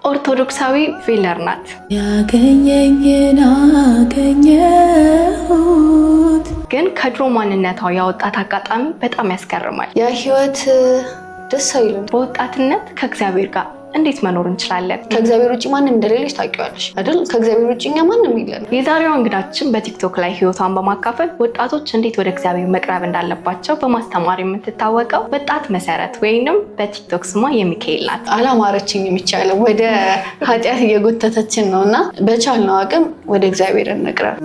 ኦርቶዶክሳዊ ፊለር ናት። ያገኘኝን አገኘሁት። ግን ከድሮ ማንነቷ ያወጣት አጋጣሚ በጣም ያስገርማል። የህይወት ደስ አይልም። በወጣትነት ከእግዚአብሔር ጋር እንዴት መኖር እንችላለን? ከእግዚአብሔር ውጭ ማንም እንደሌለሽ ታውቂዋለሽ አይደል? ከእግዚአብሔር ውጭ እኛ ማንም የለንም። የዛሬዋ እንግዳችን በቲክቶክ ላይ ህይወቷን በማካፈል ወጣቶች እንዴት ወደ እግዚአብሔር መቅረብ እንዳለባቸው በማስተማር የምትታወቀው ወጣት መሰረት ወይንም በቲክቶክ ስሟ የሚካኤል ናት። አላማረችኝ የሚቻለው ወደ ኃጢአት እየጎተተችን ነው እና በቻልነው አቅም ወደ እግዚአብሔር እንቅረብ።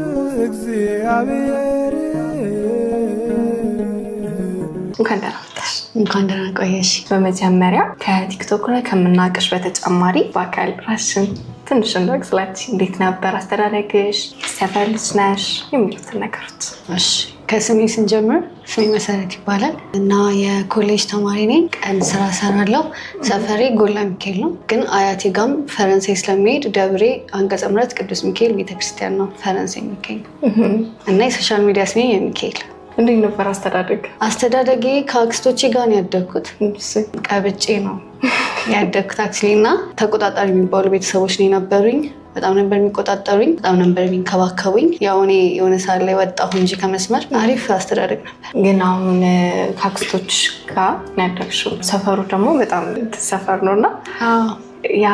እንኳን ደህና ቆየሽ። በመጀመሪያ ከቲክቶክ ላይ ከምናውቅሽ በተጨማሪ በአካል ራስሽን ትንሽ እንደግስላች። እንዴት ነበር አስተዳደግሽ? ሰፈር ልጅ ነሽ? የሚሉትን ነገሮች። እሺ፣ ከስሜ ስንጀምር ስሜ መሰረት ይባላል እና የኮሌጅ ተማሪ ነኝ። ቀን ስራ ሰራለሁ። ሰፈሬ ጎላ ሚካኤል ነው፣ ግን አያቴ ጋም ፈረንሳይ ስለሚሄድ ደብሬ አንቀጸ ምሕረት ቅዱስ ሚካኤል ቤተክርስቲያን ነው ፈረንሳይ የሚገኝ እና የሶሻል ሚዲያ ስሜ የሚካኤል። እንዴት ነበር አስተዳደግ? አስተዳደጌ ከአክስቶቼ ጋር ነው ያደግኩት። ቀብጬ ነው ያደግኩት አክቹዋሊ እና ተቆጣጣሪ የሚባሉ ቤተሰቦች ነው የነበሩኝ። በጣም ነበር የሚቆጣጠሩኝ፣ በጣም ነበር የሚንከባከቡኝ። ያው እኔ የሆነ ሰዓት ላይ ወጣሁ እንጂ ከመስመር አሪፍ አስተዳደግ ነበር። ግን አሁን ከአክስቶች ጋር ነው ያደግሽው። ሰፈሩ ደግሞ በጣም ሰፈር ነው እና ያ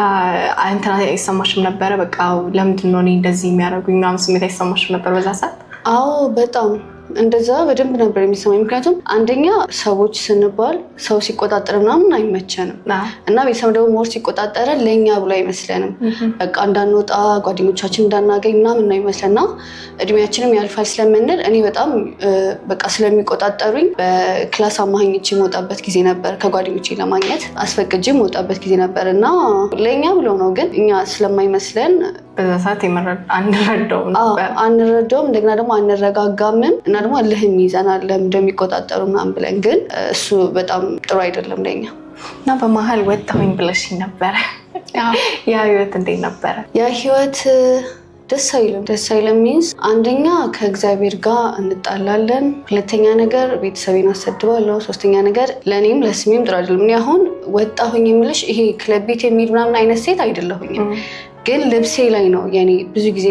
እንትና አይሰማሽም ነበረ? በቃ ለምንድን ነው እኔ እንደዚህ የሚያደርጉኝ ምናምን ስሜት አይሰማሽም ነበር በዛ ሰዓት? አዎ በጣም እንደዛ በደንብ ነበር የሚሰማኝ። ምክንያቱም አንደኛ ሰዎች ስንባል ሰው ሲቆጣጠር ምናምን አይመቸንም እና ቤተሰብ ደግሞ ሞር ሲቆጣጠረን ለእኛ ብሎ አይመስለንም። በቃ እንዳንወጣ ጓደኞቻችን እንዳናገኝ ምናምን ነው ይመስለና እድሜያችንም ያልፋል ስለምንል እኔ በጣም በቃ ስለሚቆጣጠሩኝ በክላስ አማኝቼ የምወጣበት ጊዜ ነበር። ከጓደኞቼ ለማግኘት አስፈቅጄ የምወጣበት ጊዜ ነበር እና ለእኛ ብሎ ነው፣ ግን እኛ ስለማይመስለን በዛ ሰዓት አንረዳውም። እንደገና ደግሞ አንረጋጋምም እና ደግሞ እልህም ይዘናል እንደሚቆጣጠሩ ምናምን ብለን፣ ግን እሱ በጣም ጥሩ አይደለም ለኛ እና በመሀል ወጣሁኝ ብለሽኝ ነበረ። ያ ህይወት እንዴት ነበረ? ያ ህይወት ደስ አይልም ሚንስ አንደኛ ከእግዚአብሔር ጋር እንጣላለን፣ ሁለተኛ ነገር ቤተሰቤን አሰድባለሁ፣ ሶስተኛ ነገር ለእኔም ለስሜም ጥሩ አይደለም። እኔ አሁን ወጣሁኝ የምልሽ ይሄ ክለብ ቤት የሚሄድ ምናምን አይነት ሴት አይደለሁኝም፣ ግን ልብሴ ላይ ነው የኔ ብዙ ጊዜ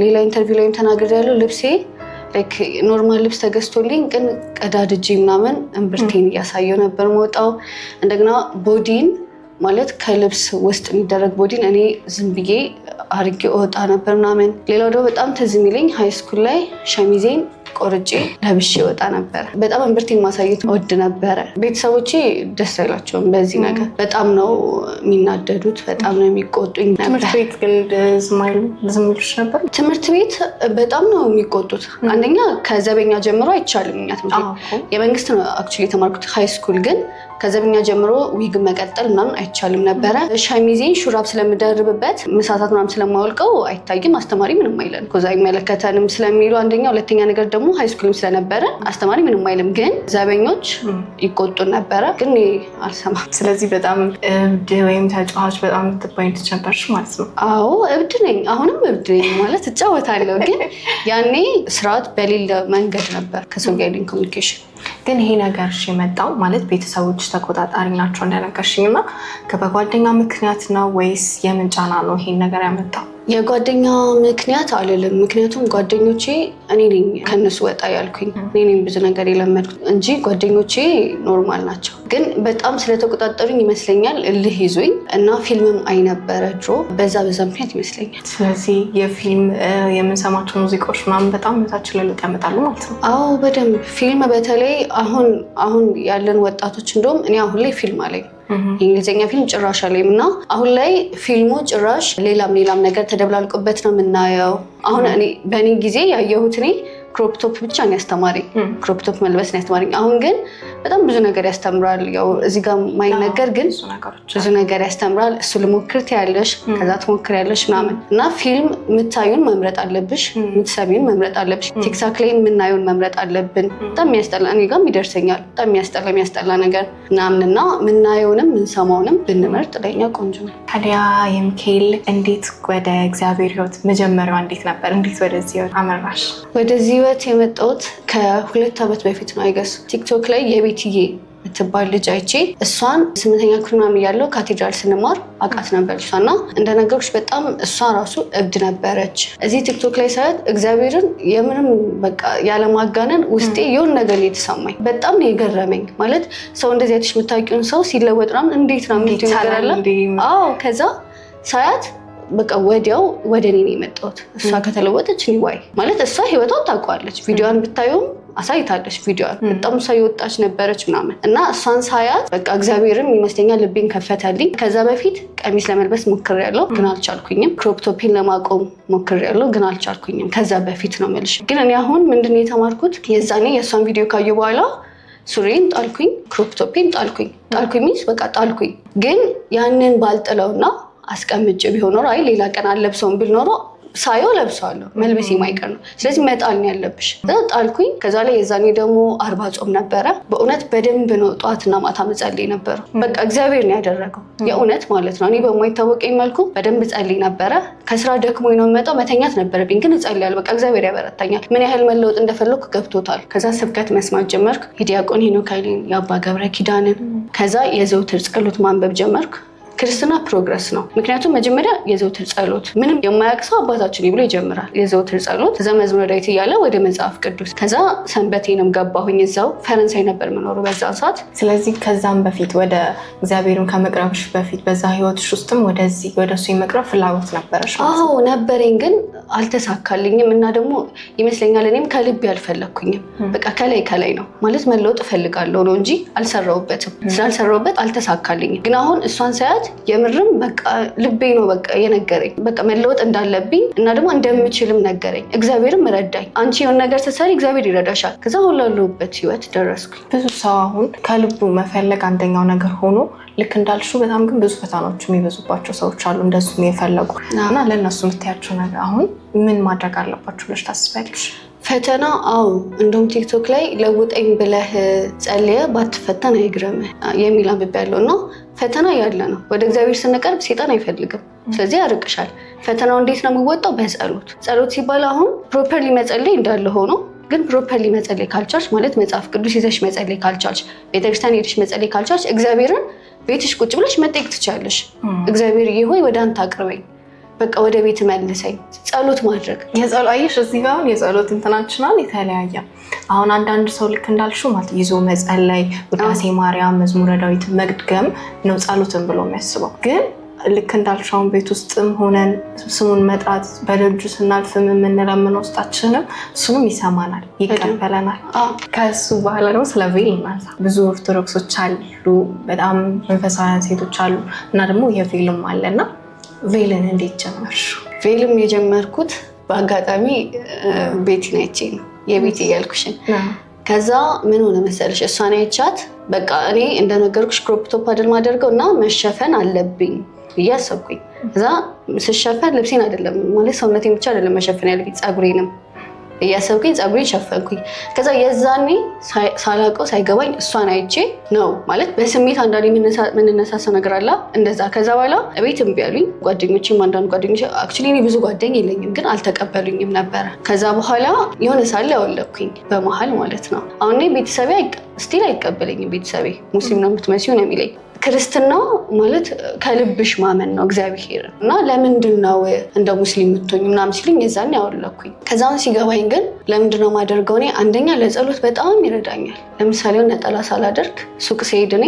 ሌላ ኢንተርቪው ላይም ተናግሬያለሁ። ልብሴ ኖርማል ልብስ ተገዝቶልኝ ግን ቀዳድጄ ምናምን እምብርቴን እያሳየው ነበር መውጣው። እንደገና ቦዲን ማለት ከልብስ ውስጥ የሚደረግ ቦዲን እኔ ዝም ብዬ አርጌ እወጣ ነበር ምናምን። ሌላው ደግሞ በጣም ትዝ የሚለኝ ሃይስኩል ላይ ሸሚዜን ቆርጬ ለብሼ ወጣ ነበር። በጣም እምብርቴን ማሳየት ወድ ነበረ። ቤተሰቦቼ ደስ አይላቸውም በዚህ ነገር፣ በጣም ነው የሚናደዱት፣ በጣም ነው የሚቆጡኝ ነበር። ትምህርት ቤት ግን ዝም ይሉሽ ነበር? ትምህርት ቤት በጣም ነው የሚቆጡት። አንደኛ ከዘበኛ ጀምሮ አይቻልም እኛ ትምህርት ቤት የመንግስት ነው አክቹዋሊ የተማርኩት። ሃይስኩል ግን ከዘበኛ ጀምሮ ዊግ መቀጠል ምናምን አይቻልም ነበረ። ሸሚዜን ሹራብ ስለምደርብበት ምሳሳት ምናምን ስለማወልቀው አይታይም፣ አስተማሪ ምንም አይለን ኮዛ አይመለከተንም ስለሚሉ አንደኛ፣ ሁለተኛ ነገር ደግሞ ሃይስኩልም ስለነበረ አስተማሪ ምንም አይልም፣ ግን ዘበኞች ይቆጡን ነበረ፣ ግን አልሰማም። ስለዚህ በጣም እብድ ወይም ተጫዋች በጣም ትባይ ነበርሽ ማለት ነው? አዎ እብድ ነኝ፣ አሁንም እብድ ነኝ ማለት እጫወታለሁ፣ ግን ያኔ ስርዓት በሌለ መንገድ ነበር ከሰው ጋር ያለኝ ኮሚኒኬሽን። ግን ይሄ ነገርሽ የመጣው ማለት ቤተሰቦች ተቆጣጣሪ ናቸው እንደነገርሽኝ እና በጓደኛ ምክንያት ነው ወይስ የምን ጫና ነው ይሄን ነገር ያመጣው? የጓደኛ ምክንያት አልልም። ምክንያቱም ጓደኞቼ እኔ ነኝ ከነሱ ወጣ ያልኩኝ፣ እኔ ነኝ ብዙ ነገር የለመድኩት እንጂ ጓደኞቼ ኖርማል ናቸው። ግን በጣም ስለተቆጣጠሩኝ ይመስለኛል እልህ ይዞኝ እና ፊልምም አይነበረ ድሮ በዛ ምክንያት ይመስለኛል። ስለዚህ የፊልም የምንሰማቸው ሙዚቃዎች ምናምን በጣም ህይወታችን ላይ ለውጥ ያመጣሉ ማለት ነው? አዎ በደንብ ፊልም፣ በተለይ አሁን ያለን ወጣቶች እንደውም እኔ አሁን ላይ ፊልም አለኝ የእንግሊዝኛ ፊልም ጭራሽ አለኝ እና አሁን ላይ ፊልሙ ጭራሽ ሌላም ነገር ተደብላልቆበት ነው የምናየው። አሁን በእኔ ጊዜ ያየሁት እኔ ክሮፕቶፕ ብቻ ነው ያስተማረኝ፣ ክሮፕቶፕ መልበስ ነው ያስተማረኝ። አሁን ግን በጣም ብዙ ነገር ያስተምራል። ያው እዚህ ጋር ማይነገር ግን ብዙ ነገር ያስተምራል። እሱ ልሞክር ትያለሽ፣ ከዛ ትሞክሪያለሽ ምናምን እና ፊልም የምታዩን መምረጥ አለብሽ፣ የምትሰሚውን መምረጥ አለብሽ። ቲክታክ ላይ የምናየውን መምረጥ አለብን። በጣም የሚያስጠላ እኔ ጋርም ይደርሰኛል፣ በጣም የሚያስጠላ ነገር ምናምን እና የምናየውንም የምንሰማውንም ብንመርጥ ለኛ ቆንጆ ነው። ታዲያ የሚካኤል እንዴት ወደ እግዚአብሔር ህይወት መጀመሪያዋ እንዴት ነበር? እንዴት ወደዚህ ህይወት አመራሽ? ወደዚህ ህይወት የመጣሁት ከ2 ዓመት በፊት ነው አይገስ። ቲክቶክ ላይ የቤትዬ የምትባል ልጅ አይቼ እሷን 8ኛ ክፍል ምናምን እያለሁ ካቴድራል ስንማር አውቃት ነበር። እሷና እንደነገርኩሽ በጣም እሷ ራሱ እብድ ነበረች። እዚህ ቲክቶክ ላይ ሳያት እግዚአብሔርን የምንም በቃ ያለማጋነን ውስጤ የሆነ ነገር የተሰማኝ በጣም ነው የገረመኝ። ማለት ሰው እንደዚህ አይተሽ የምታውቂውን ሰው ሲለወጥ ምናምን እንዴት ነው የምትይው ነገር አለ። አዎ ከዛ ሳያት በቃ ወዲያው ወደ እኔ ነው የመጣሁት። እሷ ከተለወጠች እኔ ዋይ ማለት እሷ ህይወቷን ታውቀዋለች። ቪዲዮዋን ብታዩም አሳይታለች። ቪዲዮዋን በጣም እሷ የወጣች ነበረች ምናምን እና እሷን ሳያት በቃ እግዚአብሔርም ይመስለኛል ልቤን ከፈተልኝ። ከዛ በፊት ቀሚስ ለመልበስ ሞክሬያለሁ ግን አልቻልኩኝም። ክሮፕ ቶፔን ለማቆም ሞክሬያለሁ ግን አልቻልኩኝም። ከዛ በፊት ነው የምልሽ። ግን እኔ አሁን ምንድን ነው የተማርኩት የዛኔ የእሷን ቪዲዮ ካየሁ በኋላ ሱሪን ጣልኩኝ፣ ክሮፕ ቶፔን ጣልኩኝ ሚንስ በቃ ጣልኩኝ። ግን ያንን ባልጥለውና አስቀምጬ ቢሆን ኖሮ አይ ሌላ ቀን አልለብሰውም ብል ኖሮ ሳየው ለብሰዋለሁ፣ መልበስ የማይቀር ነው። ስለዚህ መጣል ነው ያለብሽ። ጣልኩኝ። ከዛ ላይ የዛኔ ደግሞ 40 ጾም ነበረ። በእውነት በደንብ ነው ጠዋትና ማታ መጸልይ ነበረው። በቃ እግዚአብሔር ነው ያደረገው የእውነት ማለት ነው። እኔ በማይታወቀኝ መልኩ በደንብ ጸልይ ነበረ። ከስራ ደክሞኝ ነው የምመጣው፣ መተኛት ነበረብኝ ግን እጸልያለሁ። በቃ እግዚአብሔር ያበረታኛል። ምን ያህል መለወጥ እንደፈለኩ ገብቶታል። ከዛ ስብከት መስማት ጀመርኩ። የዲያቆን ሄኖክ ኃይሌን፣ የአባ ገብረ ኪዳንን። ከዛ የዘውትር ጸሎት ማንበብ ጀመርኩ። ክርስትና ፕሮግረስ ነው። ምክንያቱም መጀመሪያ የዘውትር ጸሎት ምንም የማያውቅ ሰው አባታችን ብሎ ይጀምራል። የዘውትር ጸሎት ከዛ መዝሙረ ዳዊት እያለ ወደ መጽሐፍ ቅዱስ። ከዛ ሰንበቴንም ገባሁኝ። እዛው ፈረንሳይ ነበር መኖሩ በዛን ሰዓት። ስለዚህ ከዛም በፊት ወደ እግዚአብሔርን ከመቅረብሽ በፊት በዛ ህይወትሽ ውስጥም ወደዚህ ወደ እሱ የመቅረብ ፍላጎት ነበረሽ? አዎ ነበረኝ፣ ግን አልተሳካልኝም። እና ደግሞ ይመስለኛል እኔም ከልቤ አልፈለግኩኝም። በቃ ከላይ ነው ማለት መለወጥ እፈልጋለሁ ነው እንጂ አልሰራሁበትም። ስላልሰራሁበት አልተሳካልኝም። ግን አሁን እሷን ሳያት የምርም በቃ ልቤ ነው በቃ የነገረኝ በቃ መለወጥ እንዳለብኝ እና ደግሞ እንደምችልም ነገረኝ። እግዚአብሔርም ረዳኝ። አንቺ የሆነ ነገር ስትሰሪ እግዚአብሔር ይረዳሻል። ከዛ ሁሉ ያለሁበት ህይወት ደረስኩኝ። ብዙ ሰው አሁን ከልቡ መፈለግ አንደኛው ነገር ሆኖ ልክ እንዳልሹ በጣም ግን ብዙ ፈተናዎች የሚበዙባቸው ሰዎች አሉ እንደሱ የፈለጉ እና ለእነሱ የምታያቸው ነገር አሁን ምን ማድረግ አለባቸው ብለሽ ታስቢያለሽ? ፈተና አዎ እንደውም ቲክቶክ ላይ ለውጠኝ ብለህ ጸልየ ባትፈተን አይግረምህ የሚል አንብቤያለሁ። እና ፈተና ያለ ነው። ወደ እግዚአብሔር ስንቀርብ ሴጣን አይፈልግም፣ ስለዚህ ያርቅሻል። ፈተናው እንዴት ነው የሚወጣው? በጸሎት። ጸሎት ሲባል አሁን ፕሮፐርሊ መጸለይ እንዳለ ሆኖ ግን ፕሮፐርሊ መጸለይ ካልቻልሽ ማለት መጽሐፍ ቅዱስ ይዘሽ መጸለይ ካልቻልሽ፣ ቤተክርስቲያን ሄደሽ መጸለይ ካልቻልሽ እግዚአብሔርን ቤትሽ ቁጭ ብለሽ መጠየቅ ትችያለሽ። እግዚአብሔር ሆይ ወደ አንተ አቅርበኝ፣ በቃ ወደ ቤት መልሰኝ። ጸሎት ማድረግ አየሽ፣ እዚህ ጋር አሁን የጸሎት እንትናችናል የተለያየ። አሁን አንዳንድ ሰው ልክ እንዳልሽው ማለት ይዞ መጸለይ፣ ውዳሴ ማርያም፣ መዝሙረ ዳዊት መድገም ነው ጸሎትን ብሎ የሚያስበው። ግን ልክ እንዳልሽው አሁን ቤት ውስጥም ሆነን ስሙን መጥራት በደጁ ስናልፍም የምንለምን ውስጣችንም እሱንም ይሰማናል፣ ይቀበለናል። ከሱ በኋላ ደግሞ ስለ ቬል እናንሳ። ብዙ ኦርቶዶክሶች አሉ፣ በጣም መንፈሳውያን ሴቶች አሉ እና ደግሞ የቬልም አለና ቬልን እንዴት ጀመርሽ? ቬልም የጀመርኩት በአጋጣሚ ቤቲን አይቼ ነው፣ የቤት እያልኩሽን። ከዛ ምን ሆነ መሰለሽ እሷን አይቻት በቃ እኔ እንደነገርኩሽ ክሮፕ ቶፕ አይደል ማደርገው እና መሸፈን አለብኝ እያሰብኩኝ። ከዛ ስሸፈን ልብሴን አይደለም ማለት ሰውነቴን ብቻ አይደለም መሸፈን ያለብኝ ፀጉሬንም እያሰብኩኝ ፀጉሬን ሸፈንኩኝ። ከዛ የዛኔ ሳላውቀው ሳይገባኝ እሷን አይቼ ነው ማለት በስሜት አንዳንዴ የምንነሳሰው ነገር አለ እንደዛ። ከዛ በኋላ ቤት እምቢ አሉኝ ጓደኞችም፣ አንዳንድ ጓደኞች አክቹዋሊ እኔ ብዙ ጓደኛ የለኝም ግን አልተቀበሉኝም ነበረ። ከዛ በኋላ የሆነ ሳለ ያወለኩኝ በመሀል ማለት ነው። አሁን ቤተሰቤ ስቲል አይቀበለኝም። ቤተሰቤ ሙስሊም ነው የምትመስዪው ነው የሚለኝ። ክርስትና ማለት ከልብሽ ማመን ነው እግዚአብሔር እና ለምንድን ነው እንደ ሙስሊም የምትሆኝ ምናምን ሲሉኝ የዛኔ ያወለኩኝ። ከዛውን ሲገባኝ ግን ለምንድን ነው የማደርገው? እኔ አንደኛ ለጸሎት በጣም ይረዳኛል። ለምሳሌ ነጠላ ሳላደርግ ሱቅ ስሄድ እኔ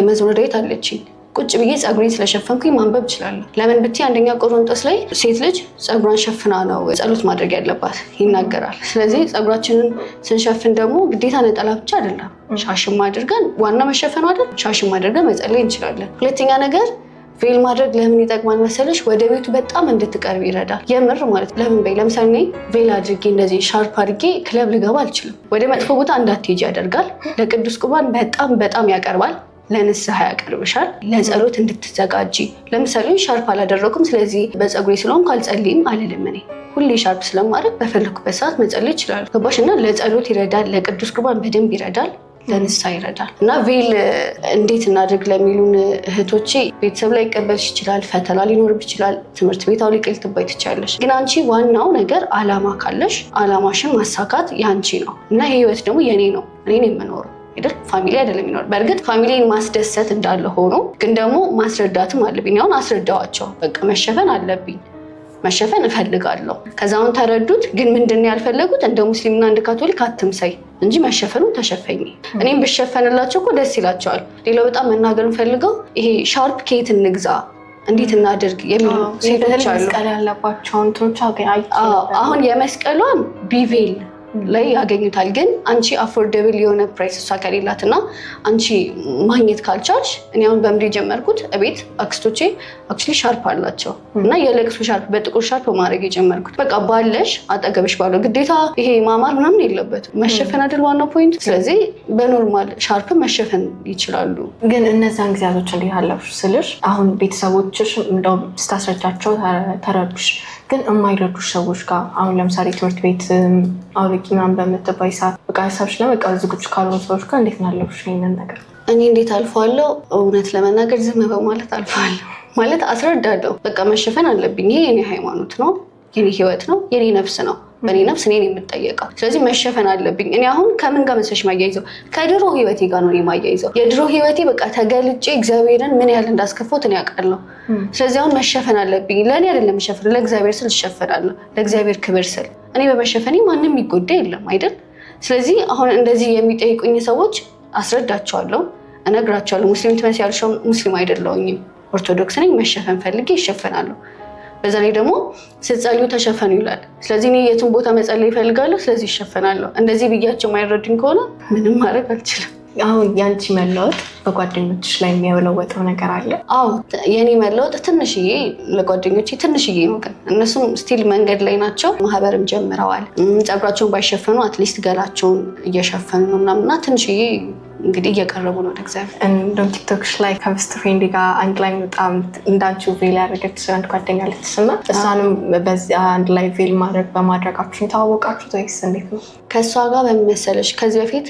መዝሙረ ዳዊት አለችኝ ቁጭ ብዬ ፀጉሬን ስለሸፈንኩኝ ማንበብ እችላለሁ። ለምን ብትይ አንደኛ ቆሮንጦስ ላይ ሴት ልጅ ፀጉሯን ሸፍና ነው ጸሎት ማድረግ ያለባት ይናገራል። ስለዚህ ፀጉራችንን ስንሸፍን ደግሞ ግዴታ ነጠላ ብቻ አይደለም፣ ሻሽም አድርገን ዋና መሸፈኑ አይደል፣ ሻሽም አድርገን መጸለይ እንችላለን። ሁለተኛ ነገር ቬል ማድረግ ለምን ይጠቅማል መሰለሽ? ወደ ቤቱ በጣም እንድትቀርብ ይረዳል። የምር ማለት ለምን በይ ለምሳሌ ቬል አድርጌ እንደዚህ ሻርፕ አድርጌ ክለብ ልገባ አልችልም። ወደ መጥፎ ቦታ እንዳትሄጂ ያደርጋል። ለቅዱስ ቁርባን በጣም ያቀርባል። ለንስሐ ያቀርብሻል። ለጸሎት እንድትዘጋጂ ለምሳሌ ሻርፕ አላደረኩም፣ ስለዚህ በፀጉሬ ስለሆንኩ አልጸልይም አልልም። እኔ ሁሌ ሻርፕ ስለማድረግ በፈለኩበት ሰዓት መጸለይ ይችላል። ገባሽ? እና ለጸሎት ይረዳል፣ ለቅዱስ ቁርባን በደንብ ይረዳል፣ ለንስሐ ይረዳል። እና ቬል እንዴት እናድርግ ለሚሉን እህቶቼ ቤተሰብ ላይ ይቀበልሽ ይችላል፣ ፈተና ሊኖርብ ይችላል፣ ትምህርት ቤት አውልቄ ልትባይ ትችላለሽ። ግን አንቺ ዋናው ነገር አላማ ካለሽ አላማሽን ማሳካት ያንቺ ነው እና ይህ ህይወት ደግሞ የኔ ነው፣ እኔ የምኖረው አይደል? ፋሚሊ አይደለም የሚኖር። በእርግጥ ፋሚሊን ማስደሰት እንዳለ ሆኖ ግን ደግሞ ማስረዳትም አለብኝ። አሁን አስረዳዋቸው በቃ መሸፈን አለብኝ፣ መሸፈን እፈልጋለሁ። ከዛውን ተረዱት። ግን ምንድን ያልፈለጉት እንደ ሙስሊምና እንደ ካቶሊክ አትምሳይ እንጂ መሸፈኑን ተሸፈኝ። እኔም ብሸፈንላቸው እኮ ደስ ይላቸዋል። ሌላው በጣም መናገር እንፈልገው ይሄ ሻርፕ ኬት እንግዛ እንዴት እናደርግ የሚሉ ሴቶች አሉ። መስቀል ያለባቸው እንትኖች አሁን የመስቀሏን ቢቬል ላይ ያገኙታል። ግን አንቺ አፎርደብል የሆነ ፕራይስ እሷ ከሌላት እና አንቺ ማግኘት ካልቻልሽ እኔ አሁን በምድ የጀመርኩት እቤት አክስቶቼ አክቹዋሊ ሻርፕ አላቸው እና የለቅሶ ሻርፕ በጥቁር ሻርፕ ማድረግ የጀመርኩት በቃ ባለሽ አጠገብሽ ባለው ግዴታ ይሄ ማማር ምናምን የለበትም መሸፈን አይደል ዋናው ፖይንት። ስለዚህ በኖርማል ሻርፕ መሸፈን ይችላሉ። ግን እነዛን ጊዜያቶች እንዲህ አለፍሽ ስልሽ አሁን ቤተሰቦችሽ እንደው ስታስረዳቸው ተረዱሽ። ግን የማይረዱሽ ሰዎች ጋር አሁን ለምሳሌ ትምህርት ቤት አውልቂ ምናምን በምትባይ ሰዓት በቃ ሀሳብሽ ለበቃ ዝግጁ ካልሆኑ ሰዎች ጋር እንዴት ናለብሽ ይሄንን ነገር? እኔ እንዴት አልፈዋለሁ? እውነት ለመናገር ዝም በማለት አልፈዋለሁ። ማለት አስረዳለሁ። በቃ መሸፈን አለብኝ። ይሄ የኔ ሃይማኖት ነው፣ የኔ ህይወት ነው፣ የኔ ነፍስ ነው። በእኔ ነፍስ እኔን የምጠየቀው ስለዚህ መሸፈን አለብኝ። እኔ አሁን ከምን ጋር መሰለሽ ማያይዘው ከድሮ ህይወቴ ጋር ነው የማያይዘው። የድሮ ህይወቴ በቃ ተገልጬ እግዚአብሔርን ምን ያህል እንዳስከፋሁት እኔ አውቃለሁ። ስለዚህ አሁን መሸፈን አለብኝ። ለእኔ አይደለም መሸፈን፣ ለእግዚአብሔር ስል እሸፈናለሁ፣ ለእግዚአብሔር ክብር ስል። እኔ በመሸፈኔ ማንም የሚጎዳ የለም አይደል? ስለዚህ አሁን እንደዚህ የሚጠይቁኝ ሰዎች አስረዳቸዋለሁ፣ እነግራቸዋለሁ። ሙስሊም ትመስያለሽ፣ ሙስሊም አይደለሁኝም፣ ኦርቶዶክስ ነኝ። መሸፈን ፈልጌ ይሸፈናለሁ። በዛ ላይ ደግሞ ስትጸልዩ ተሸፈኑ ይላል። ስለዚህ እኔ የቱን ቦታ መጸለይ ይፈልጋለሁ፣ ስለዚህ ይሸፈናለሁ። እንደዚህ ብያቸው የማይረዱኝ ከሆነ ምንም ማድረግ አልችልም። አሁን ያንቺ መለወጥ በጓደኞችሽ ላይ የሚያለወጠው ነገር አለ? አዎ የኔ መለወጥ ትንሽዬ፣ ለጓደኞቼ ትንሽዬ ነው፣ ግን እነሱም ስቲል መንገድ ላይ ናቸው። ማህበርም ጀምረዋል። ፀጉራቸውን ባይሸፈኑ አትሊስት ገላቸውን እየሸፈኑ ነው ምናምንና ትንሽዬ እንግዲህ እየቀረቡ ነው ወደ እግዚአብሔር። እንደውም ቲክቶክሽ ላይ ከቤስት ፍሬንድ ጋር አንድ ላይ በጣም እንዳንቺው ቬል ያደረገች አንድ ጓደኛ አለችሽ እና እሷንም በዚህ አንድ ላይ ቬል በማድረጋችሁ የተዋወቃችሁት ወይስ እንዴት ነው? ከእሷ ጋር በሚመሰለሽ ከዚህ በፊት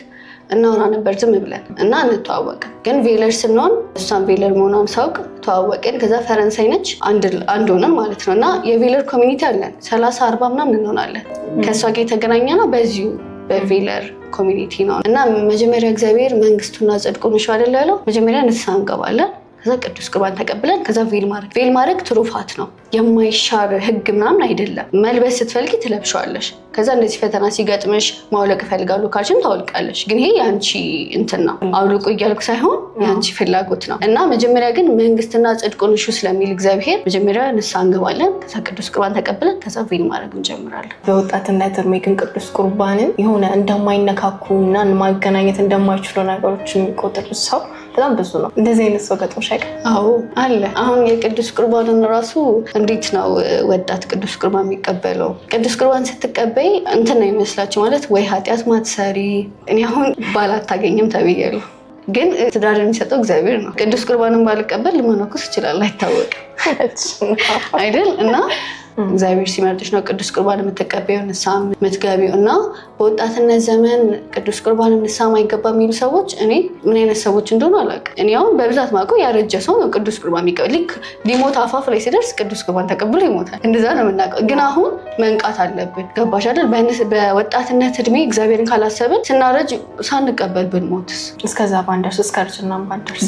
እናወራ ነበር ዝም ብለን እና እንተዋወቅን። ግን ቬለር ስንሆን እሷን ቬለር መሆኗን ሳውቅ ተዋወቅን። ከዛ ፈረንሳይ ነች አንድ ሆነን ማለት ነው እና የቬለር ኮሚኒቲ አለን 30-40 ምናምን እንሆናለን። ከእሷ ጋር የተገናኘ ነው በዚሁ በቬለር ኮሚኒቲ ነው እና መጀመሪያ እግዚአብሔር መንግስቱና ጽድቁን ነው አይደል ያለው። መጀመሪያ ንስሐ እንገባለን፣ ከዛ ቅዱስ ቁርባን ተቀብለን ከዛ ቬል ማድረግ ትሩፋት ነው፣ የማይሻር ህግ ምናምን አይደለም። መልበስ ስትፈልጊ ትለብሻለሽ። ከዛ እንደዚህ ፈተና ሲገጥምሽ ማውለቅ እፈልጋለሁ ካልሽም ታወልቃለሽ። ግን ይሄ የአንቺ እንትን ነው፣ አውልቁ እያልኩ ሳይሆን የአንቺ ፍላጎት ነው። እና መጀመሪያ ግን መንግስትና ጽድቁን እሹ ስለሚል እግዚአብሔር መጀመሪያ ንስሐ እንገባለን፣ ከዛ ቅዱስ ቁርባን ተቀብለን ከዛ ቬል ማድረግ እንጀምራለን። በወጣትነት እድሜ ግን ቅዱስ ቁርባንን የሆነ እንደማይነካኩ እና ማገናኘት እንደማይችሉ ነገሮች የሚቆጥሩት ሰው በጣም ብዙ ነው። እንደዚህ አይነት ሰው ገጥሞሽ አይቀር? አዎ አለ። አሁን የቅዱስ ቁርባንን ራሱ እንዴት ነው ወጣት ቅዱስ ቁርባን የሚቀበለው? ቅዱስ ቁርባን ስትቀበይ እንትን ነው ይመስላችሁ ማለት ወይ ኃጢአት ማትሰሪ። እኔ አሁን ባል አታገኝም ተብያለሁ፣ ግን ትዳር የሚሰጠው እግዚአብሔር ነው። ቅዱስ ቁርባንን ባልቀበል ልመነኩስ ይችላል፣ አይታወቅም አይደል? እና እግዚአብሔር ሲመርጥሽ ነው ቅዱስ ቁርባን የምትቀበይው ንስሐ የምትገቢው። እና በወጣትነት ዘመን ቅዱስ ቁርባን ንስሐ ማይገባ የሚሉ ሰዎች እኔ ምን አይነት ሰዎች እንደሆኑ አላውቅም። እኔ አሁን በብዛት ማውቀው ያረጀ ሰው ነው ቅዱስ ቁርባን የሚቀበል። ልክ ሊሞት አፋፍ ላይ ሲደርስ ቅዱስ ቁርባን ተቀብሎ ይሞታል። እንደዛ ነው የምናውቀው። ግን አሁን መንቃት አለብን። ገባሽ አይደል? በወጣትነት እድሜ እግዚአብሔርን ካላሰብን ስናረጅ ሳንቀበል ብንሞትስ? እስከዛ ባንደርስ፣ እስከ እርጅና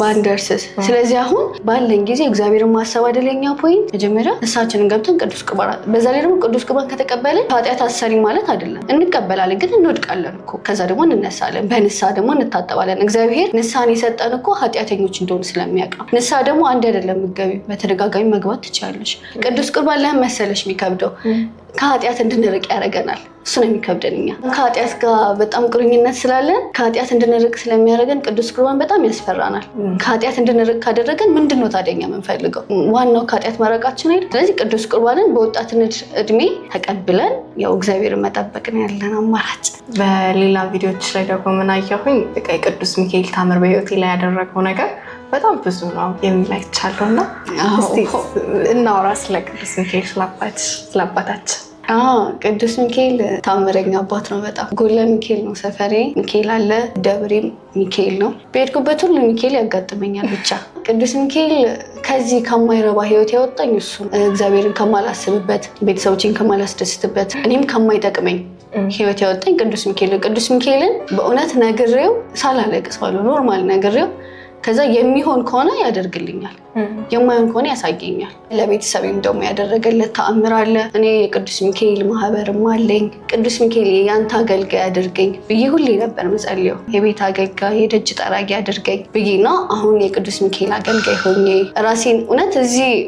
ባንደርስስ? ስለዚህ አሁን ባለን ጊዜ እግዚአብሔርን ማሰብ አይደለኛ ፖይንት። መጀመሪያ ንስሐችንን ገብተን ቅዱስ ቁርባን፣ በዛ ላይ ደግሞ ቅዱስ ቁርባን ከተቀበልን ኃጢአት አሰሪ ማለት አይደለም። እንቀበላለን ግን እንወድቃለን እኮ። ከዛ ደግሞ እንነሳለን፣ በንስሐ ደግሞ እንታጠባለን። እግዚአብሔር ንስሐን የሰጠን እኮ ኃጢአተኞች እንደሆኑ ስለሚያውቅ ነው። ንስሐ ደግሞ አንድ አይደለም የምትገቢው፣ በተደጋጋሚ መግባት ትችላለሽ። ቅዱስ ቁርባን ለምን መሰለሽ የሚከብደው? ከኃጢአት እንድንርቅ ያደርገናል። እሱ ነው የሚከብደን። እኛ ከኃጢአት ጋር በጣም ቁርኝነት ስላለን ከኃጢአት እንድንርቅ ስለሚያደርገን ቅዱስ ቁርባን በጣም ያስፈራናል። ከኃጢአት እንድንርቅ ካደረገን ምንድን ነው ታዲያ የምንፈልገው? ዋናው ከኃጢአት መራቃችን አይደል? ስለዚህ ቅዱስ ቁርባንን በወጣትነት እድሜ ተቀብለን ያው እግዚአብሔርን መጠበቅ ነው ያለን አማራጭ። በሌላ ቪዲዮዎች ላይ ደግሞ ምን አየሁኝ፣ የቅዱስ ሚካኤል ታምር በህይወቴ ላይ ያደረገው ነገር በጣም ብዙ ነው የሚል አይቻለሁ። እና እስቲ እናውራ ስለ ቅዱስ ሚካኤል፣ ስለ አባታችን። ቅዱስ ሚካኤል ታምረኛ አባት ነው በጣም። ጎለ ሚካኤል ነው ሰፈሬ። ሚካኤል አለ፣ ደብሬም ሚካኤል ነው። በሄድኩበት ሁሉ ሚካኤል ያጋጥመኛል። ብቻ ቅዱስ ሚካኤል ከዚህ ከማይረባ ህይወት ያወጣኝ እሱ፣ እግዚአብሔርን ከማላስብበት፣ ቤተሰቦችን ከማላስደስትበት፣ እኔም ከማይጠቅመኝ ህይወት ያወጣኝ ቅዱስ ሚካኤል። ቅዱስ ሚካኤልን በእውነት ነግሬው ሳላለቅስ ባለው ኖርማል ነግሬው ከዛ የሚሆን ከሆነ ያደርግልኛል፣ የማይሆን ከሆነ ያሳየኛል። ለቤተሰቤም ደግሞ ያደረገለት ተአምር አለ። እኔ የቅዱስ ሚካኤል ማህበርም አለኝ። ቅዱስ ሚካኤል የአንተ አገልጋይ አድርገኝ ብዬ ሁሌ ነበር ምጸልየው። የቤት አገልጋይ፣ የደጅ ጠራጊ አድርገኝ ብዬና አሁን የቅዱስ ሚካኤል አገልጋይ ሆኜ ራሴን እውነት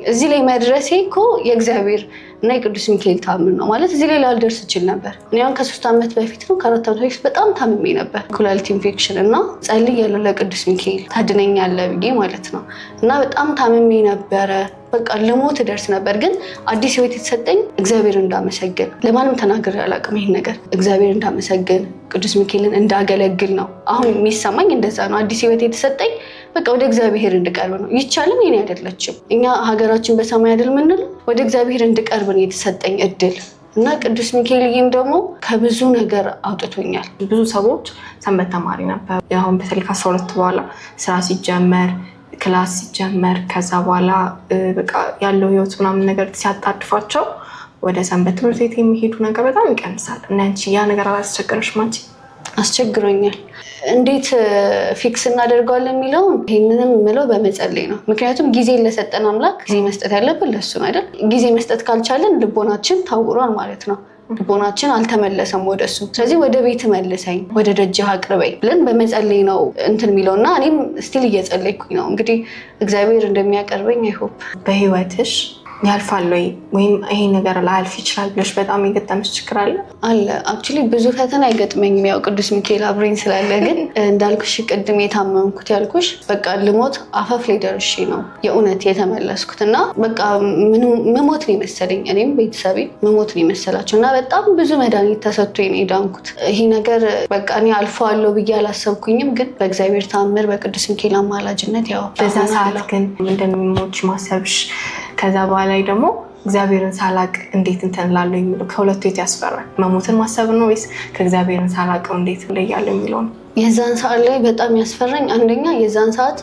እዚህ ላይ መድረሴ እኮ የእግዚአብሔር እና የቅዱስ ሚካኤል ታምር ነው ማለት። እዚህ ላይ ላልደርስ እችል ነበር። እኔ አሁን ከ3 ዓመት በፊት ነው ከ4 ዓመት በፊት በጣም ታምሜ ነበር፣ ኩላሊት ኢንፌክሽን እና ጸልያለሁ ለቅዱስ ሚካኤል ታድነኛለህ ብዬ ማለት ነው። እና በጣም ታምሜ ነበረ። በቃ ልሞት ደርስ ነበር። ግን አዲስ ህይወት የተሰጠኝ እግዚአብሔር እንዳመሰግን፣ ለማንም ተናግሬ አላውቅም ይሄን ነገር፣ እግዚአብሔር እንዳመሰግን ቅዱስ ሚካኤልን እንዳገለግል ነው አሁን የሚሰማኝ። እንደዛ ነው አዲስ ህይወት የተሰጠኝ። በቃ ወደ እግዚአብሔር እንድቀርብ ነው። ይቻልም የኔ አይደለችም። እኛ ሀገራችን በሰማይ አይደል ምንል፣ ወደ እግዚአብሔር እንድቀርብ ነው የተሰጠኝ እድል እና ቅዱስ ሚካኤልም ደግሞ ከብዙ ነገር አውጥቶኛል። ብዙ ሰዎች ሰንበት ተማሪ ነበር። አሁን በተለይ ከ12 በኋላ ስራ ሲጀመር፣ ክላስ ሲጀመር፣ ከዛ በኋላ በቃ ያለው ህይወት ምናምን ነገር ሲያጣድፋቸው ወደ ሰንበት ትምህርት ቤት የሚሄዱ ነገር በጣም ይቀንሳል። እና አንቺ ያ ነገር አላስቸገረሽም? አንቺ አስቸግሮኛል። እንዴት ፊክስ እናደርገዋለን የሚለውን ይህንንም የምለው በመጸለይ ነው። ምክንያቱም ጊዜ ለሰጠን አምላክ ጊዜ መስጠት ያለብን ለሱ ነው አይደል? ጊዜ መስጠት ካልቻለን ልቦናችን ታውሯል ማለት ነው። ልቦናችን አልተመለሰም ወደሱ። ስለዚህ ወደ ቤት መልሰኝ፣ ወደ ደጅህ አቅርበኝ ብለን በመጸለይ ነው እንትን የሚለው እና እኔም ስቲል እየጸለይኩኝ ነው። እንግዲህ እግዚአብሔር እንደሚያቀርበኝ አይሆፕ። በህይወትሽ ያልፋል ወይ ወይም ይሄ ነገር ላያልፍ ይችላል ብለሽ በጣም የገጠመሽ ችግር አለ? አለ። አክቹዋሊ ብዙ ፈተና አይገጥመኝም ያው ቅዱስ ሚካኤል አብሮኝ ስላለ። ግን እንዳልኩሽ ቅድም የታመምኩት ያልኩሽ በቃ ልሞት አፋፍ ላይ ደርሼ ነው የእውነት የተመለስኩት እና በቃ መሞት ነው የመሰለኝ። እኔም ቤተሰቤ መሞት ነው የመሰላቸው እና በጣም ብዙ መድኃኒት ተሰጥቶኝ ነው የዳንኩት። ይሄ ነገር በቃ እኔ አልፈዋለሁ ብዬ አላሰብኩኝም። ግን በእግዚአብሔር ታምር በቅዱስ ሚካኤል አማላጅነት ያው በዛ ሰዓት ግን እንደሚሞች ማሰብሽ ከዛ በኋላ ደግሞ እግዚአብሔርን ሳላቅ እንዴት እንትን እላለሁ የሚለው ከሁለቱ የት ያስፈራል? መሞትን ማሰብ ነው ወይስ ከእግዚአብሔርን ሳላቀው እንዴት እለያለሁ የሚለው ነው? የዛን ሰዓት ላይ በጣም ያስፈራኝ አንደኛ የዛን ሰዓት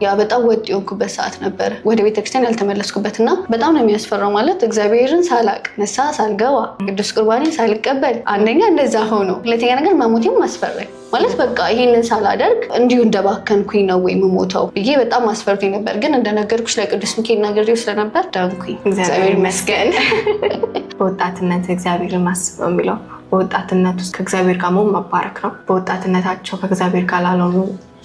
ያ በጣም ወጥ የሆንኩበት ሰዓት ነበረ፣ ወደ ቤተክርስቲያን ያልተመለስኩበት እና በጣም ነው የሚያስፈራው። ማለት እግዚአብሔርን ሳላቅ ንስሐ ሳልገባ ቅዱስ ቁርባኔን ሳልቀበል አንደኛ እንደዛ ሆኖ፣ ሁለተኛ ነገር መሞቴም አስፈራኝ። ማለት በቃ ይሄንን ሳላደርግ እንዲሁ እንደባከንኩኝ ነው ወይ የምሞተው ብዬ በጣም አስፈርቶኝ ነበር። ግን እንደነገርኩሽ ለቅዱስ ሚካኤል ነግሬው ስለነበር ዳንኩኝ። እግዚአብሔር ይመስገን። በወጣትነት እግዚአብሔርን ማስበው የሚለው በወጣትነት ውስጥ ከእግዚአብሔር ጋር መሆን መባረክ ነው። በወጣትነታቸው ከእግዚአብሔር ጋር ላልሆኑ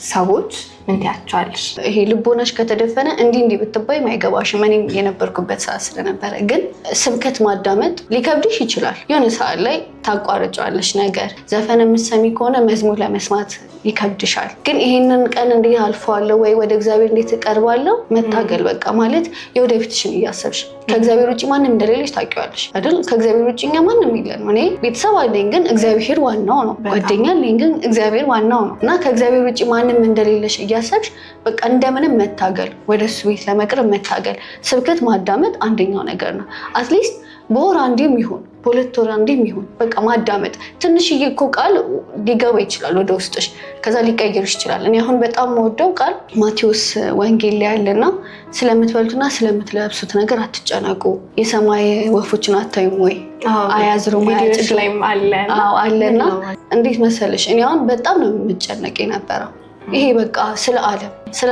ሰዎች ምን ትያቸዋለሽ? ይሄ ልቦናሽ ከተደፈነ እንዲህ ብትባይም አይገባሽም። እኔም የነበርኩበት ሰዓት ስለነበረ ግን ስብከት ማዳመጥ ሊከብድሽ ይችላል። የሆነ ሰዓት ላይ ታቋርጫለሽ ነገር። ዘፈን የምትሰሚ ከሆነ መዝሙር ለመስማት ይከብድሻል። ግን ይሄንን ቀን እንዴት አልፈዋለሁ ወይ ወደ እግዚአብሔር እንዴት እቀርባለሁ መታገል በቃ ማለት የወደፊትሽን እያሰብሽ ከእግዚአብሔር ውጭ ማንም እንደሌለሽ ታውቂዋለሽ አይደል? ከእግዚአብሔር ውጭ እኛ ማንም የለንም። እኔ ቤተሰብ አለኝ ግን እግዚአብሔር ዋናው ነው። ጓደኛ አለኝ ግን እግዚአብሔር ዋናው ነው እና ከእግዚአብሔር ውጭ ማንም እንደሌለሽ እያሰብሽ በቃ እንደምንም መታገል፣ ወደሱ ቤት ለመቅረብ መታገል። ስብከት ማዳመጥ አንደኛው ነገር ነው። አትሊስት በወር አንዴም ይሁን በሁለት ወር አንዴም ይሁን በቃ ማዳመጥ። ትንሽዬ እኮ ቃል ሊገባ ይችላል ወደ ውስጥሽ፣ ከዛ ሊቀይርሽ ይችላል። እኔ አሁን በጣም የምወደው ቃል ማቴዎስ ወንጌል ላይ ያለና ስለምትበሉትና ስለምትለብሱት ነገር አትጨነቁ፣ የሰማይ ወፎችን አታዩም ወይ? አያዝሩም፣ አያጭዱም አለና እንዴት መሰለሽ እኔ አሁን በጣም ነው የምጨነቅ የነበረው። ይሄ በቃ ስለ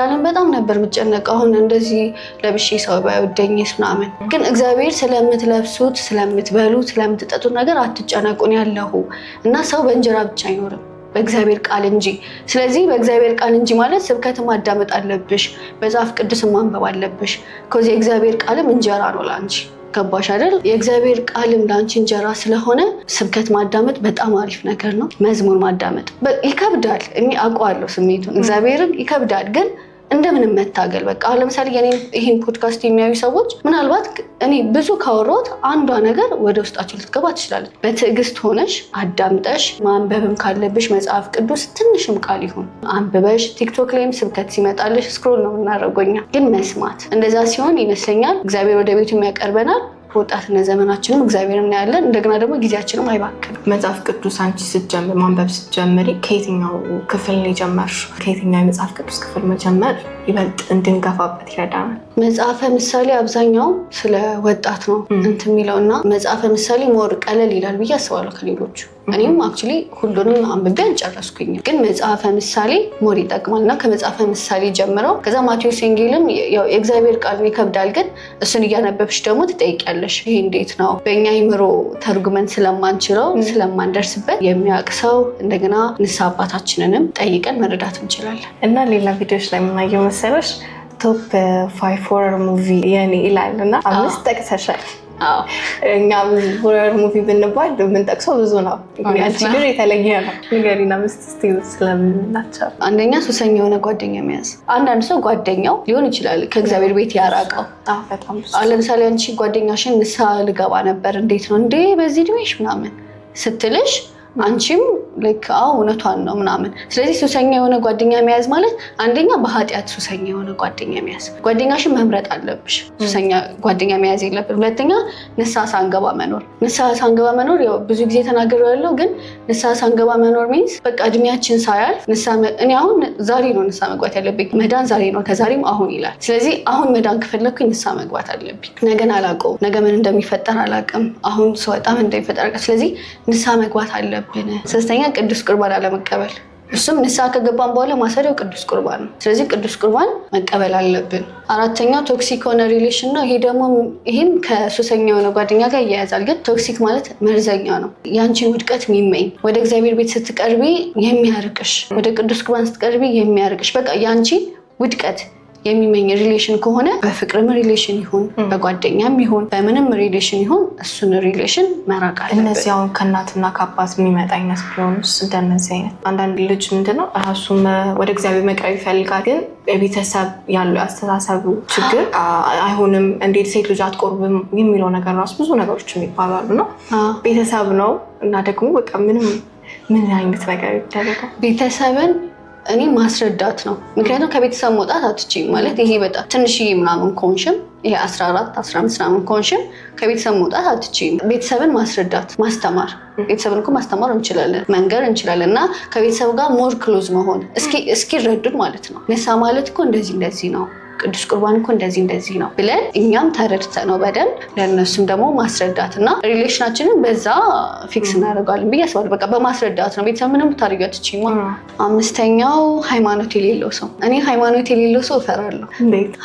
ዓለም በጣም ነበር የምጨነቀው። አሁን እንደዚህ ለብሼ ሰው ባይወደኝስ ምናምን። ግን እግዚአብሔር ስለምትለብሱት፣ ስለምትበሉት፣ ስለምትጠጡት ነገር አትጨነቁን ያለሁ እና ሰው በእንጀራ ብቻ አይኖርም በእግዚአብሔር ቃል እንጂ። ስለዚህ በእግዚአብሔር ቃል እንጂ ማለት ስብከት ማዳመጥ አለብሽ፣ መጽሐፍ ቅዱስ ማንበብ አለብሽ። ከዚህ የእግዚአብሔር ቃልም እንጀራ ነው ላንቺ። ገባሽ አይደል? የእግዚአብሔር ቃልም ላንቺ እንጀራ ስለሆነ ስብከት ማዳመጥ በጣም አሪፍ ነገር ነው። መዝሙር ማዳመጥ ይከብዳል፣ እኔ አውቀዋለሁ ስሜቱን። እግዚአብሔርን ይከብዳል ግን እንደምንም መታገል በቃ። አሁን ለምሳሌ ይህን ፖድካስት የሚያዩ ሰዎች ምናልባት እኔ ብዙ ካወራሁት አንዷ ነገር ወደ ውስጣቸው ልትገባ ትችላለች። በትዕግስት ሆነሽ አዳምጠሽ ማንበብም ካለብሽ መጽሐፍ ቅዱስ ትንሽም ቃል ይሁን አንብበሽ፣ ቲክቶክ ላይም ስብከት ሲመጣልሽ ስክሮል ነው የምናደርገው እኛ፣ ግን መስማት። እንደዛ ሲሆን ይመስለኛል እግዚአብሔር ወደ ቤቱ ያቀርበናል። በወጣትነት ዘመናችንም እግዚአብሔር እናያለን። እንደገና ደግሞ ጊዜያችንም አይባክንም። መጽሐፍ ቅዱስ አንቺ ስትጀምሪ ማንበብ ስትጀምሪ ከየትኛው ክፍል ነው የጀመርሽው? ከየትኛው የመጽሐፍ ቅዱስ ክፍል መጀመር ይበልጥ እንድንገፋበት ይረዳናል? መጽሐፈ ምሳሌ አብዛኛው ስለ ወጣት ነው እንትን የሚለው እና መጽሐፈ ምሳሌ ሞር ቀለል ይላል ብዬ አስባለሁ ከሌሎቹ። እኔም አክቹዋሊ ሁሉንም አንብቤ አልጨረስኩኝም፣ ግን መጽሐፈ ምሳሌ ሞር ይጠቅማል እና ከመጽሐፈ ምሳሌ ጀምረው ከዛ ማቴዎስ ወንጌልም ያው የእግዚአብሔር ቃል ይከብዳል፣ ግን እሱን እያነበብሽ ደግሞ ትጠይቂያለሽ። ይሄ እንዴት ነው በእኛ አይምሮ ተርጉመን ስለማንችለው ስለማንደርስበት የሚያውቅ ሰው እንደገና ንስሐ አባታችንንም ጠይቀን መረዳት እንችላለን። እና ሌላ ቪዲዮዎች ላይ የምናየው መሰለሽ ቶፕ 5 ሆረር ሙቪ የኔ ይላል እና 5 ጠቅሰሻል። እኛ ሆረር ሙቪ ብንባል የምንጠቅሰው ብዙ ነው፣ ያንቺ ግን የተለየ ነው። ንገሪና 5 እስቲ ስለምናቸው። አንደኛ ሱሰኛ የሆነ ጓደኛ መያዝ። አንዳንድ ሰው ጓደኛው ሊሆን ይችላል ከእግዚአብሔር ቤት ያራቀው። ለምሳሌ አንቺ ጓደኛሽን ንስሐ ልገባ ነበር እንዴት ነው እንዴ በዚህ እድሜሽ ምናምን ስትልሽ አንቺም ልክ እውነቷን ነው ምናምን። ስለዚህ ሱሰኛ የሆነ ጓደኛ መያዝ ማለት አንደኛ በኃጢአት ሱሰኛ የሆነ ጓደኛ መያዝ፣ ጓደኛሽን መምረጥ አለብሽ። ሱሰኛ ጓደኛ መያዝ የለብን። ሁለተኛ ንስሐ ሳንገባ መኖር። ንስሐ ሳንገባ መኖር ያው ብዙ ጊዜ ተናግሬ ያለው፣ ግን ንስሐ ሳንገባ መኖር ሚንስ በቃ እድሜያችን ሳያልፍ እኔ አሁን ዛሬ ነው ንስሐ መግባት ያለብኝ፣ መዳን ዛሬ ነው ከዛሬም አሁን ይላል። ስለዚህ አሁን መዳን ከፈለኩኝ ንስሐ መግባት አለብኝ። ነገን አላውቀውም፣ ነገ ምን እንደሚፈጠር አላውቅም። አሁን ስወጣ ምን እንደሚፈጠር ስለዚህ ንስሐ መግባት አለብን። ሶስተኛ ቅዱስ ቁርባን አለመቀበል። እሱም ንስሐ ከገባን በኋላ ማሰሪያው ቅዱስ ቁርባን ነው። ስለዚህ ቅዱስ ቁርባን መቀበል አለብን። አራተኛ ቶክሲክ ሆነ ሪሌሽን ነው። ይሄም ከሱሰኛ የሆነ ጓደኛ ጋር እያያዛል። ግን ቶክሲክ ማለት መርዘኛ ነው። ያንቺን ውድቀት የሚመኝ፣ ወደ እግዚአብሔር ቤት ስትቀርቢ የሚያርቅሽ፣ ወደ ቅዱስ ቁርባን ስትቀርቢ የሚያርቅሽ፣ በቃ ያንቺ ውድቀት የሚመኝ ሪሌሽን ከሆነ በፍቅርም ሪሌሽን ይሁን በጓደኛም ይሁን በምንም ሪሌሽን ይሁን እሱን ሪሌሽን መራቅ አለብን። እነዚህ አሁን ከእናትና ከአባት የሚመጣ አይነት ቢሆንስ? እንደነዚህ አይነት አንዳንድ ልጅ ምንድነው እራሱም ወደ እግዚአብሔር መቅረብ ይፈልጋል፣ ግን የቤተሰብ ያለው አስተሳሰቡ ችግር አይሆንም፣ እንዴት ሴት ልጅ አትቆርብም የሚለው ነገር ራሱ ብዙ ነገሮች የሚባላሉ ነው። ቤተሰብ ነው እና ደግሞ በቃ ምን አይነት ነገር ይደረጋል? ቤተሰብን እኔ ማስረዳት ነው። ምክንያቱም ከቤተሰብ መውጣት አትችይም ማለት ይሄ በጣም ትንሽዬ ምናምን ኮንሽም ይሄ 14 15 ምናምን ኮንሽም ከቤተሰብ መውጣት አትችይም። ቤተሰብን ማስረዳት ማስተማር፣ ቤተሰብን እኮ ማስተማር እንችላለን፣ መንገር እንችላለን እና ከቤተሰብ ጋር ሞር ክሎዝ መሆን እስኪረዱን ማለት ነው። ንስሐ ማለት እኮ እንደዚህ ነው፣ ቅዱስ ቁርባን እኮ እንደዚህ ነው ብለን እኛም ተረድተን ነው በደንብ ለእነሱም ደግሞ ማስረዳት እና ሪሌሽናችንን በዛ ፊክስ እናደርጋለን ብዬ አስባለሁ። በቃ በማስረዳት ነው። ቤተሰብ ምንም ታደርጊው አትችይም። አምስተኛው ሃይማኖት የሌለው ሰው። እኔ ሃይማኖት የሌለው ሰው እፈራለሁ።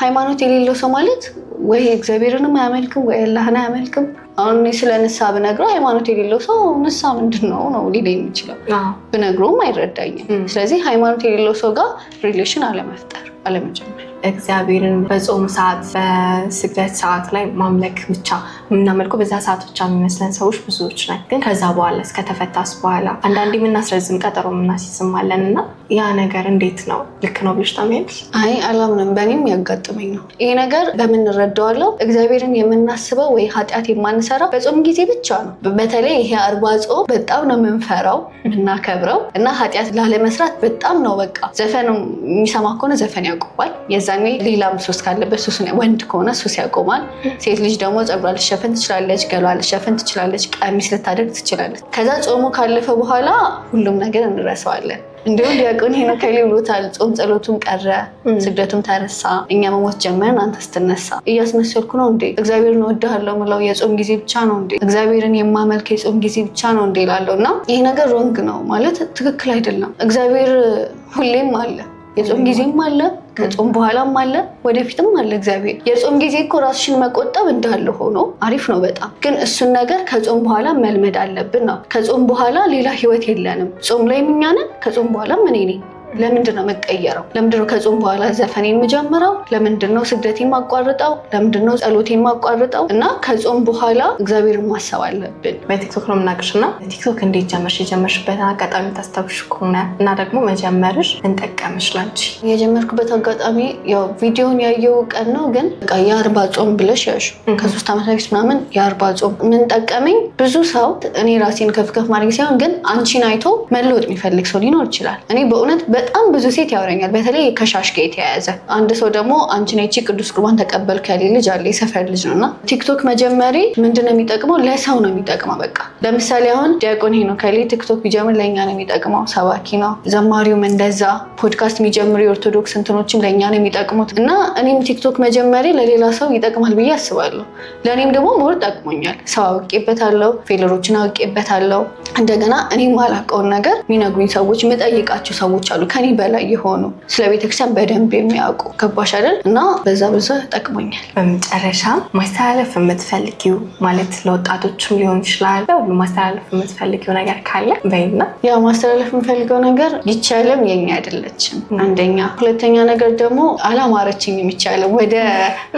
ሃይማኖት የሌለው ሰው ማለት ወይ እግዚአብሔርንም አያመልክም ወይ አላህን አያመልክም። አሁን ስለ ንስሐ ብነግረው ሃይማኖት የሌለው ሰው ንስሐ ምንድን ነው ሊለኝ የሚችለው፣ ብነግረውም አይረዳኝም። ስለዚህ ሃይማኖት የሌለው ሰው ጋር ሪሌሽን አለመጀመር። እግዚአብሔርን በጾም ሰዓት በስግደት ሰዓት ላይ ማምለክ ብቻ የምናመልከው በዛ ሰዓት ብቻ የሚመስለን ሰዎች ብዙዎች ነን። ግን ከዛ በኋላ እስከተፈታስ በኋላ አንዳንዴ የምናስረዝም ቀጠሮ የምናስይዝማለን እና ያ ነገር እንዴት ነው? ልክ ነው ብለሽ ታምኛለሽ? አይ አላምንም። በእኔም ያጋጥመኝ ነው ይሄ ነገር። በምን እንረዳዋለሁ? እግዚአብሔርን የምናስበው ወይ ኃጢአት የማንሰራው በጾም ጊዜ ብቻ ነው። በተለይ ይሄ 40 ጾም በጣም ነው የምንፈራው የምናከብረው እና ኃጢአት ላለመስራት በጣም ነው በቃ ዘፈን የሚሰማ ከሆነ ዘፈን ያቆማል። የዛኔ ሌላም ሱስ ካለበት ሱስ፣ ወንድ ከሆነ ሱስ ያቆማል። ሴት ልጅ ደግሞ ፀጉሯ ልትሸፍን ትችላለች፣ ገሏ ልትሸፍን ትችላለች፣ ቀሚስ ልታደርግ ትችላለች። ከዛ ጾሙ ካለፈ በኋላ ሁሉም ነገር እንረሳዋለን። እንዲሁም ዲያቆን ሄኖክ ብሎታል፣ ጾም ጸሎቱም ቀረ፣ ስግደቱም ተረሳ፣ እኛ መሞት ጀመርን አንተ ስትነሳ። እያስመሰልኩ ነው እንዴ? እግዚአብሔርን እወድሃለሁ ምለው የጾም ጊዜ ብቻ ነው እንዴ? እግዚአብሔርን የማመልክ የጾም ጊዜ ብቻ ነው እንዴ እላለሁ። እና ይሄ ነገር ሮንግ ነው ማለት ትክክል አይደለም። እግዚአብሔር ሁሌም አለ፣ የጾም ጊዜም አለ፣ ከጾም በኋላም አለ፣ ወደፊትም አለ። እግዚአብሔር የጾም ጊዜ እኮ ራስሽን መቆጠብ እንዳለ ሆኖ አሪፍ ነው በጣም ግን እሱን ነገር ከጾም በኋላ መልመድ አለብን ነው። ከጾም በኋላ ሌላ ህይወት የለንም። ጾም ላይ እኛ ነን፣ ከጾም በኋላ እኔ ነኝ። ለምንድን ነው መቀየረው? ለምንድን ነው ከጾም በኋላ ዘፈኔን የምጀምረው? ለምንድን ነው ስግደቴን ማቋርጠው? ለምንድን ነው ጸሎቴን ማቋርጠው? እና ከጾም በኋላ እግዚአብሔርን ማሰብ አለብን። በቲክቶክ ነው የምናውቅሽ እና ቲክቶክ እንዴት ጀመርሽ? የጀመርሽበትን አጋጣሚ ታስታውሽ ከሆነ እና ደግሞ መጀመርሽ እንጠቀምሽ ላንቺ? የጀመርኩበት አጋጣሚ ያው ቪዲዮን ያየው ቀን ነው፣ ግን በቃ የ40 ጾም ብለሽ ያሹ ከ3 ዓመት በፊት ምናምን የ40 ጾም ምን ጠቀመኝ? ብዙ ሰው እኔ ራሴን ከፍ ማድረግ ሳይሆን ግን አንቺን አይቶ መለወጥ የሚፈልግ ሰው ሊኖር ይችላል። እኔ በእውነት በጣም ብዙ ሴት ያወራኛል፣ በተለይ ከሻሽ ጋር የተያያዘ። አንድ ሰው ደግሞ አንቺ ነቺ ቅዱስ ቁርባን ተቀበልኩ ያለኝ ልጅ አለ፣ የሰፈር ልጅ ነው። እና ቲክቶክ መጀመሪ ምንድነው የሚጠቅመው? ለሰው ነው የሚጠቅመው። በቃ ለምሳሌ አሁን ዲያቆን ሄኖክ ከሌ ቲክቶክ ቢጀምር ለእኛ ነው የሚጠቅመው፣ ሰባኪ ነው። ዘማሪውም እንደዛ፣ ፖድካስት የሚጀምሩ የኦርቶዶክስ እንትኖችም ለእኛ ነው የሚጠቅሙት። እና እኔም ቲክቶክ መጀመሪ ለሌላ ሰው ይጠቅማል ብዬ አስባለሁ። ለእኔም ደግሞ ሞር ጠቅሞኛል። ሰው አውቄበታለሁ፣ ፌለሮችን አውቄበታለሁ። እንደገና እኔም ማላውቀውን ነገር የሚነግሩኝ ሰዎች፣ የምጠይቃቸው ሰዎች አሉ ከኔ በላይ የሆኑ ስለ ቤተክርስቲያን በደንብ የሚያውቁ። ገባሽ አይደል? እና በዛ ጠቅሞኛል። በመጨረሻ ማስተላለፍ የምትፈልጊው ማለት ለወጣቶችም ሊሆን ይችላል፣ ለሁሉ ማስተላለፍ የምትፈልጊው ነገር ካለ በይና። ያው ማስተላለፍ የምፈልገው ነገር ይቻለም የኛ አይደለችም አንደኛ፣ ሁለተኛ ነገር ደግሞ አላማረችኝም ይቻለም፣ ወደ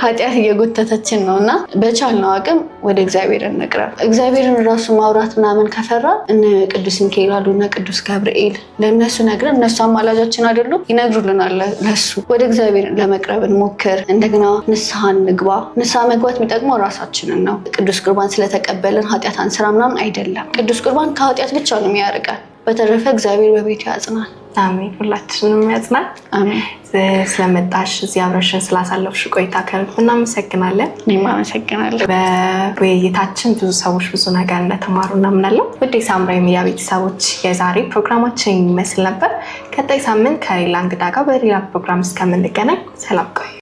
ኃጢአት እየጎተተችን ነው። እና በቻልነው አቅም ወደ እግዚአብሔር እንቅረብ። እግዚአብሔርን ራሱ ማውራት ምናምን ከፈራ እነ ቅዱስ ሚካኤል አሉ፣ እነ ቅዱስ ገብርኤል፣ ለእነሱ ነግረን እነሱ አማላጃችን አይደሉም? ይነግሩልናል። ለሱ ወደ እግዚአብሔር ለመቅረብ እንሞክር። እንደገና ንስሐ እንግባ። ንስሐ መግባት የሚጠቅመው ራሳችንን ነው። ቅዱስ ቁርባን ስለተቀበልን ኃጢአት አንስራ ምናምን አይደለም። ቅዱስ ቁርባን ከኃጢአት ብቻ ነው የሚያርቀን። በተረፈ እግዚአብሔር በቤቱ ያጽናል። አሜን። ሁላችንም ያጽናል። አሜን። ስለመጣሽ እዚህ አብረሽን ስላሳለፍሽ ቆይታ ከልብ እናመሰግናለን። እኔም አመሰግናለሁ። በውይይታችን ብዙ ሰዎች ብዙ ነገር እንደተማሩ እናምናለን። ውድ የሳምራዊ ሚዲያ ቤተሰቦች የዛሬ ፕሮግራማችን ይመስል ነበር። ቀጣይ ሳምንት ከሌላ እንግዳ ጋር በሌላ ፕሮግራም እስከምንገናኝ ሰላም ቆዩ።